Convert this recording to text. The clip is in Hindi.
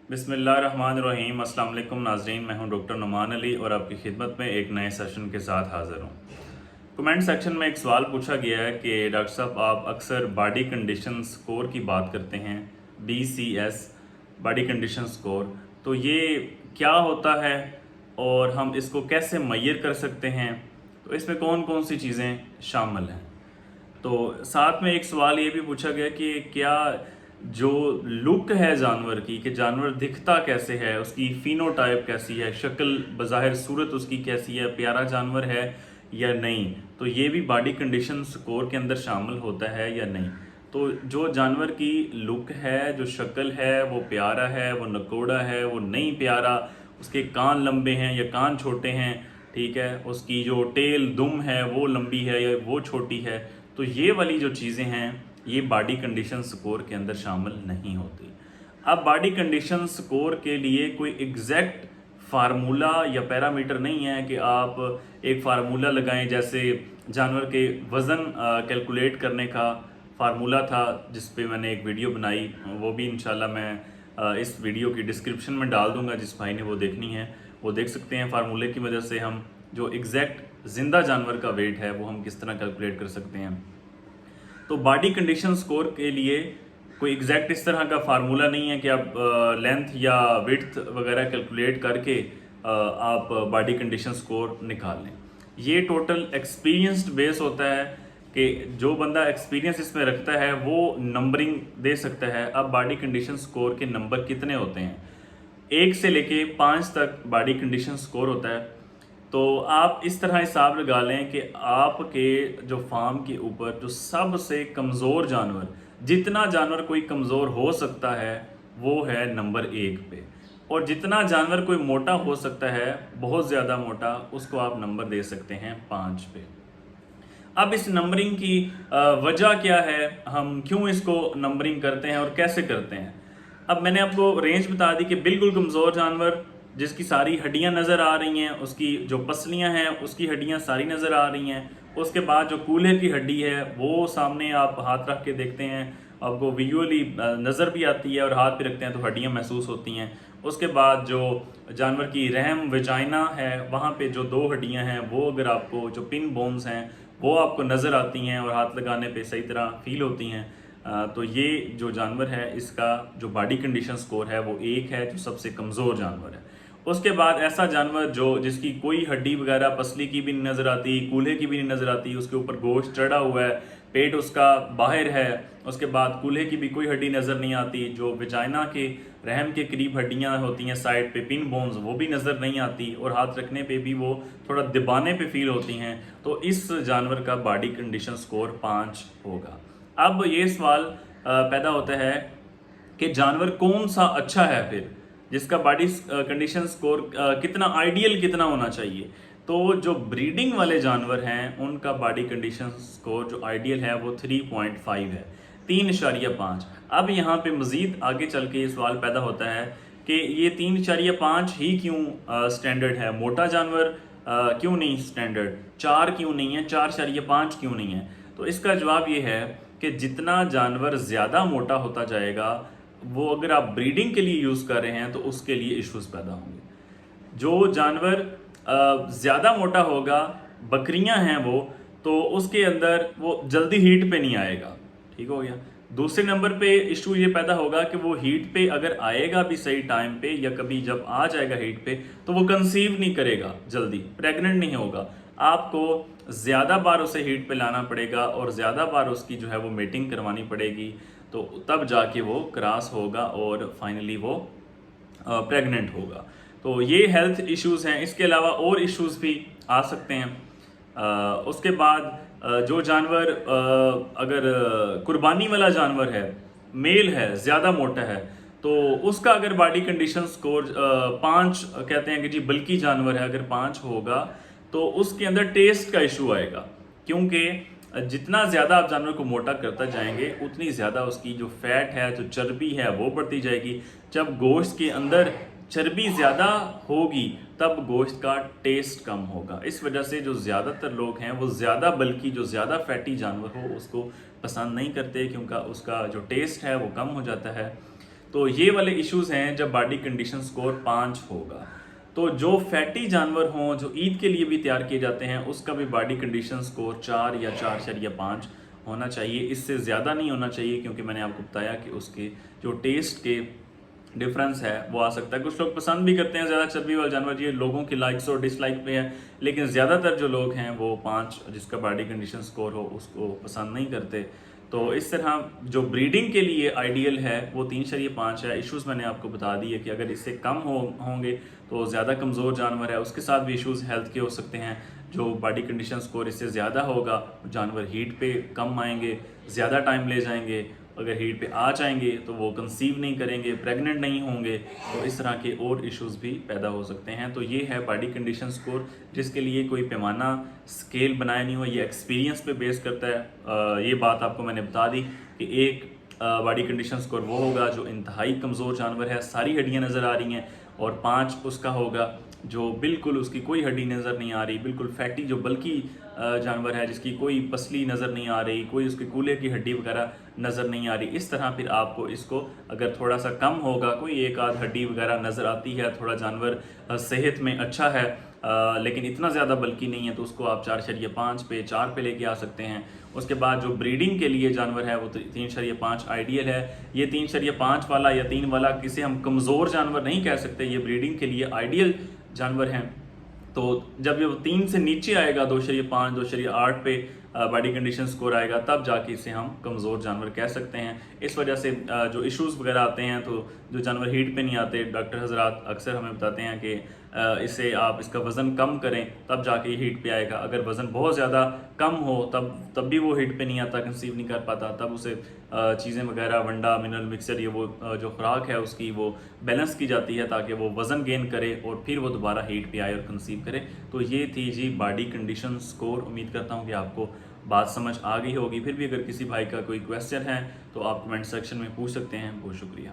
बिस्मिल्लाहिर्रहमानिर्रहीम। अस्सलाम वालेकुम नाज़रीन, मैं हूं डॉक्टर नुमान अली और आपकी खिदमत में एक नए सेशन के साथ हाज़िर हूं। कमेंट सेक्शन में एक सवाल पूछा गया है कि डॉक्टर साहब आप अक्सर बॉडी कंडीशन स्कोर की बात करते हैं, BCS बॉडी कंडीशन स्कोर, तो ये क्या होता है और हम इसको कैसे मेजर कर सकते हैं, तो इसमें कौन कौन सी चीज़ें शामिल हैं। तो साथ में एक सवाल ये भी पूछा गया कि क्या जो लुक है जानवर की, कि जानवर दिखता कैसे है, उसकी फिनोटाइप कैसी है, शक्ल बज़ाहिर सूरत उसकी कैसी है, प्यारा जानवर है या नहीं, तो ये भी बॉडी कंडीशन स्कोर के अंदर शामिल होता है या नहीं। तो जो जानवर की लुक है, जो शक्ल है, वो प्यारा है, वो नकोड़ा है, वो नहीं प्यारा, उसके कान लंबे हैं या कान छोटे हैं, ठीक है, उसकी जो टेल दुम है वो लंबी है या वो छोटी है, तो ये वाली जो चीज़ें हैं ये बॉडी कंडीशन स्कोर के अंदर शामिल नहीं होती। अब बॉडी कंडीशन स्कोर के लिए कोई एग्जैक्ट फार्मूला या पैरामीटर नहीं है कि आप एक फार्मूला लगाएं, जैसे जानवर के वज़न कैलकुलेट करने का फार्मूला था जिस पे मैंने एक वीडियो बनाई, वो भी इंशाल्लाह मैं इस वीडियो की डिस्क्रिप्शन में डाल दूंगा। जिस भाई ने वो देखनी है वो देख सकते हैं। फार्मूले की वजह से हम जो एग्जैक्ट जिंदा जानवर का वेट है वो हम किस तरह कैलकुलेट कर सकते हैं। तो बॉडी कंडीशन स्कोर के लिए कोई एग्जैक्ट इस तरह का फार्मूला नहीं है कि आप लेंथ या विड्थ वगैरह कैलकुलेट करके आप बॉडी कंडीशन स्कोर निकाल लें। ये टोटल एक्सपीरियंस्ड बेस होता है कि जो बंदा एक्सपीरियंस इसमें रखता है वो नंबरिंग दे सकता है। अब बॉडी कंडीशन स्कोर के नंबर कितने होते हैं, 1 से लेके 5 तक बॉडी कंडीशन स्कोर होता है। तो आप इस तरह हिसाब लगा लें कि आपके जो फार्म के ऊपर जो सबसे कमज़ोर जानवर, जितना जानवर कोई कमज़ोर हो सकता है वो है नंबर 1 पे, और जितना जानवर कोई मोटा हो सकता है, बहुत ज़्यादा मोटा, उसको आप नंबर दे सकते हैं 5 पे। अब इस नंबरिंग की वजह क्या है, हम क्यों इसको नंबरिंग करते हैं और कैसे करते हैं। अब मैंने आपको रेंज बता दी कि बिल्कुल कमज़ोर जानवर जिसकी सारी हड्डियां नज़र आ रही हैं, उसकी जो पसलियां हैं उसकी हड्डियां सारी नज़र आ रही हैं, उसके बाद जो कूल्हे की हड्डी है वो सामने आप हाथ रख के देखते हैं, आपको विजुअली नज़र भी आती है, और हाथ भी रखते हैं तो हड्डियां महसूस होती हैं। उसके बाद जो जानवर की रहम वेजाइना है वहाँ पे जो 2 हड्डियां हैं वो अगर आपको जो पिन बोन्स हैं वो आपको नज़र आती हैं और हाथ लगाने पे सही तरह फील होती हैं, तो ये जो जानवर है इसका जो बॉडी कंडीशन स्कोर है वो 1 है, जो सबसे कमज़ोर जानवर है। उसके बाद ऐसा जानवर जो जिसकी कोई हड्डी वगैरह पसली की भी नहीं नज़र आती, कूल्हे की भी नहीं नज़र आती, उसके ऊपर गोश्त चढ़ा हुआ है, पेट उसका बाहर है, उसके बाद कूल्हे की भी कोई हड्डी नज़र नहीं आती, जो विजाइना के रहम के करीब हड्डियां होती हैं साइड पे पिन बोन्स वो भी नज़र नहीं आती, और हाथ रखने पे भी वो थोड़ा दबाने पे फील होती हैं, तो इस जानवर का बॉडी कंडीशन स्कोर 5 होगा। अब ये सवाल पैदा होता है कि जानवर कौन सा अच्छा है फिर, जिसका बॉडी कंडीशन स्कोर कितना आइडियल कितना होना चाहिए। तो जो ब्रीडिंग वाले जानवर हैं उनका बॉडी कंडीशन स्कोर जो आइडियल है वो 3.5 है, 3.5। अब यहाँ पे मज़ीद आगे चल के ये सवाल पैदा होता है कि ये 3.5 ही क्यों स्टैंडर्ड है, मोटा जानवर क्यों नहीं स्टैंडर्ड, 4 क्यों नहीं है, 4.5 क्यों नहीं है। तो इसका जवाब ये है कि जितना जानवर ज़्यादा मोटा होता जाएगा, वो अगर आप ब्रीडिंग के लिए यूज़ कर रहे हैं तो उसके लिए इश्यूज पैदा होंगे। जो जानवर ज़्यादा मोटा होगा, बकरियां हैं वो, तो उसके अंदर वो जल्दी हीट पे नहीं आएगा, ठीक हो गया। दूसरे नंबर पे इशू ये पैदा होगा कि वो हीट पे अगर आएगा भी सही टाइम पे, या कभी जब आ जाएगा हीट पे तो वो कंसीव नहीं करेगा, जल्दी प्रेग्नेंट नहीं होगा। आपको ज़्यादा बार उसे हीट पे लाना पड़ेगा और ज़्यादा बार उसकी जो है वो मीटिंग करवानी पड़ेगी, तो तब जाके वो क्रॉस होगा और फाइनली वो प्रेग्नेंट होगा। तो ये हेल्थ इश्यूज़ हैं। इसके अलावा और इश्यूज़ भी आ सकते हैं। उसके बाद जो जानवर अगर कुर्बानी वाला जानवर है, मेल है, ज़्यादा मोटा है, तो उसका अगर बॉडी कंडीशन स्कोर 5 कहते हैं कि जी बल्कि जानवर है, अगर 5 होगा तो उसके अंदर टेस्ट का इशू आएगा, क्योंकि जितना ज़्यादा आप जानवर को मोटा करता जाएंगे उतनी ज़्यादा उसकी जो फैट है, जो चर्बी है वो बढ़ती जाएगी। जब गोश्त के अंदर चर्बी ज़्यादा होगी तब गोश्त का टेस्ट कम होगा। इस वजह से जो ज़्यादातर लोग हैं वो ज़्यादा बल्कि जो ज़्यादा फैटी जानवर हो उसको पसंद नहीं करते, क्योंकि उसका जो टेस्ट है वो कम हो जाता है। तो ये वाले इश्यूज हैं जब बॉडी कंडीशन स्कोर 5 होगा। तो जो फैटी जानवर हों जो ईद के लिए भी तैयार किए जाते हैं उसका भी बॉडी कंडीशन स्कोर 4 या 4.5 होना चाहिए, इससे ज़्यादा नहीं होना चाहिए, क्योंकि मैंने आपको बताया कि उसके जो टेस्ट के डिफरेंस है वो आ सकता है। कुछ लोग पसंद भी करते हैं ज़्यादा चर्बी वाले जानवर, ये लोगों की लाइक्स और डिसलाइक पे है, लेकिन ज़्यादातर जो लोग हैं वो 5 जिसका बॉडी कंडीशन स्कोर हो उसको पसंद नहीं करते। तो इस तरह जो ब्रीडिंग के लिए आइडियल है वो 3.5 है। इश्यूज़ मैंने आपको बता दिए कि अगर इससे कम होंगे तो ज़्यादा कमज़ोर जानवर है, उसके साथ भी इश्यूज़ हेल्थ के हो सकते हैं। जो बॉडी कंडीशन स्कोर इससे ज़्यादा होगा जानवर हीट पे कम आएंगे, ज़्यादा टाइम ले जाएंगे, अगर हीट पे आ जाएंगे तो वो कंसीव नहीं करेंगे, प्रेग्नेंट नहीं होंगे, तो इस तरह के और इश्यूज़ भी पैदा हो सकते हैं। तो ये है बॉडी कंडीशन स्कोर, जिसके लिए कोई पैमाना स्केल बनाया नहीं हुआ, ये एक्सपीरियंस पे बेस करता है। ये बात आपको मैंने बता दी कि एक बॉडी कंडीशन स्कोर वो होगा जो इंतहाई कमज़ोर जानवर है, सारी हड्डियाँ नज़र आ रही हैं, और 5 उसका होगा जो बिल्कुल उसकी कोई हड्डी नज़र नहीं आ रही, बिल्कुल फैटी जो बल्कि जानवर है जिसकी कोई पसली नज़र नहीं आ रही, कोई उसके कूल्हे की हड्डी वगैरह नज़र नहीं आ रही। इस तरह फिर आपको इसको अगर थोड़ा सा कम होगा, कोई एक आध हड्डी वगैरह नज़र आती है, थोड़ा जानवर सेहत में अच्छा है लेकिन इतना ज़्यादा बल्कि नहीं है, तो उसको आप 4.5 पे 4 पे लेके आ सकते हैं। उसके बाद जो ब्रीडिंग के लिए जानवर है वो 3.5 आइडियल है। ये 3.5 वाला या 3 वाला किसे हम कमज़ोर जानवर नहीं कह सकते, ये ब्रीडिंग के लिए आइडियल जानवर हैं। तो जब ये 3 से नीचे आएगा 2.5 2.8 पे बॉडी कंडीशन स्कोर आएगा, तब जाके इसे हम कमज़ोर जानवर कह सकते हैं। इस वजह से जो इश्यूज़ वगैरह आते हैं, तो जो जानवर हीट पे नहीं आते, डॉक्टर हजरात अक्सर हमें बताते हैं कि इसे आप इसका वज़न कम करें तब जाके ये हीट पे आएगा। अगर वज़न बहुत ज़्यादा कम हो तब भी वो हीट पे नहीं आता, कंसीव नहीं कर पाता, तब उसे चीज़ें वगैरह वंडा मिनरल मिक्सचर ये वो जो खुराक है उसकी वो बैलेंस की जाती है ताकि वो वज़न गेन करे और फिर वो दोबारा हीट पे आए और कंसीव करे। तो ये थी जी बॉडी कंडीशन स्कोर। उम्मीद करता हूँ कि आपको बात समझ आ गई होगी। फिर भी अगर किसी भाई का कोई क्वेश्चन है तो आप कमेंट सेक्शन में पूछ सकते हैं। बहुत शुक्रिया।